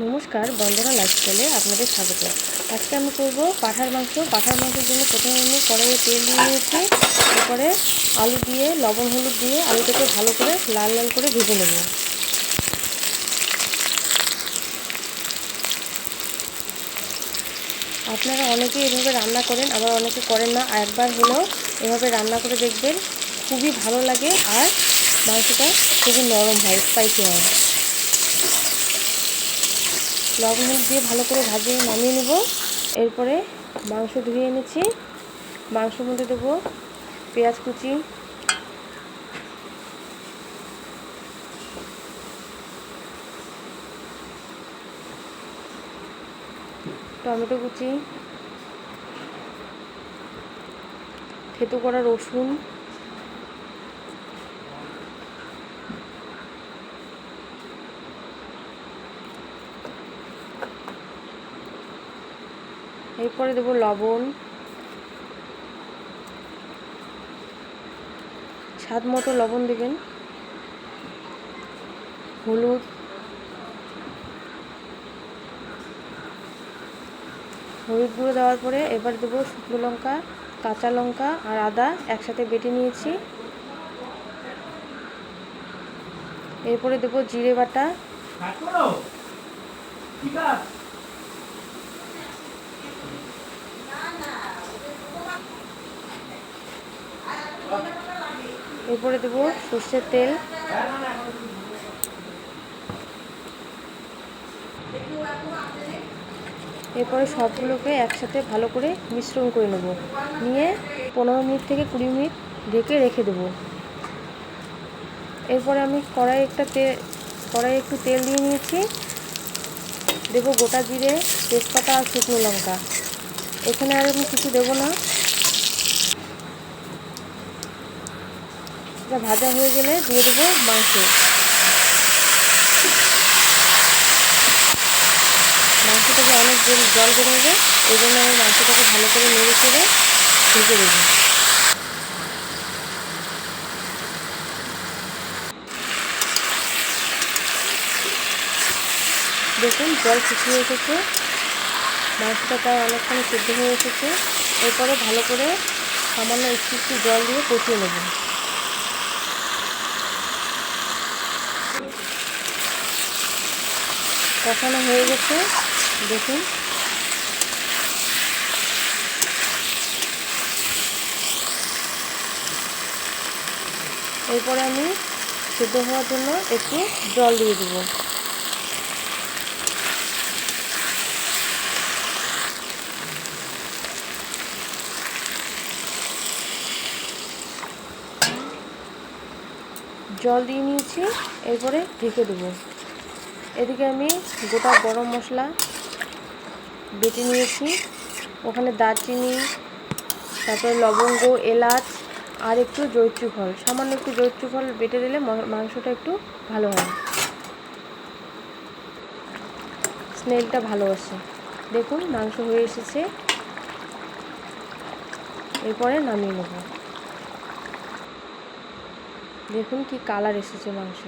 নমস্কার, বন্দনা লাইফস্টাইলে আপনাদের স্বাগত। আজকে আমি করব পাঁঠার মাংস। পাঁঠার মাংসের জন্য প্রথমে আমি কড়াইয়ে তেল দিয়ে নিয়েছি। এরপরে আলু দিয়ে লবণ হলুদ দিয়ে আলুটাকে ভালো করে লাল লাল করে ভেজে নেব। আপনারা অনেকে এভাবে রান্না করেন, আবার অনেকে করেন না। একবার হলেও এভাবে রান্না করে দেখবেন, খুবই ভালো লাগে আর মাংসটা খুবই নরম হয়, স্পাইসি হয়। লবণ হলুদ দিয়ে ভালো করে ভাজিয়ে নামিয়ে নেব। এরপরে মাংস ধুয়ে এনেছি, মাংসের মধ্যে দেবো পেঁয়াজ কুচি, টমেটো কুচি, থেতো করা রসুন, এরপরে দেবো লবণ, স্বাদ মতো লবণ দেবেন, হলুদ, হলুদ গুঁড়ো দেওয়ার পরে এবার দেবো শুকনো লঙ্কা, কাঁচা লঙ্কা আর আদা একসাথে বেটে নিয়েছি। এরপরে দেবো জিরে বাটা, এরপরে দেবো সর্ষের তেল, এরপরে সবগুলোকে একসাথে ভালো করে মিশ্রণ করে নেব। নিয়ে 15 মিনিট থেকে 20 মিনিট ঢেকে রেখে দেবো। এরপরে আমি কড়াইয়ে একটু তেল দিয়ে নিয়েছি। দেবো গোটা জিরে, তেজপাতা আর শুকনো লঙ্কা। এখানে আর আমি কিছু দেবো না। এটা ভাজা হয়ে গেলে দিয়ে দেবো মাংস। মাংসটাকে অনেক জল বেরোবে, এই জন্য আমি মাংসটাকে ভালো করে নেড়ে চেড়ে ঢেকে দেবো। দেখুন জল শুকিয়ে এসেছে, মাংসটা প্রায় অনেকখানি সেদ্ধ হয়ে এসেছে। এরপরে ভালো করে সামান্য একটু একটু জল দিয়ে কষিয়ে নেব। কষানো হয়ে গেছে, দেখুন। এরপরে আমি সেদ্ধ হওয়ার জন্য একটু জল দিয়ে দেবো। জল দিয়ে নিয়েছি, এরপরে ঢেকে দেবো। এদিকে আমি গোটা গরম মশলা বেটে নিয়েছি। ওখানে দারচিনি, তারপরে লবঙ্গ, এলাচ আর একটু জয়িত্রী ফল, সামান্য একটু জয়িত্রী ফল বেটে দিলে মাংসটা একটু ভালো হয়, স্মেলটা ভালো আসে। দেখুন মাংস হয়ে এসেছে, এরপরে নামিয়ে নেব। দেখুন কি কালার এসেছে মাংস।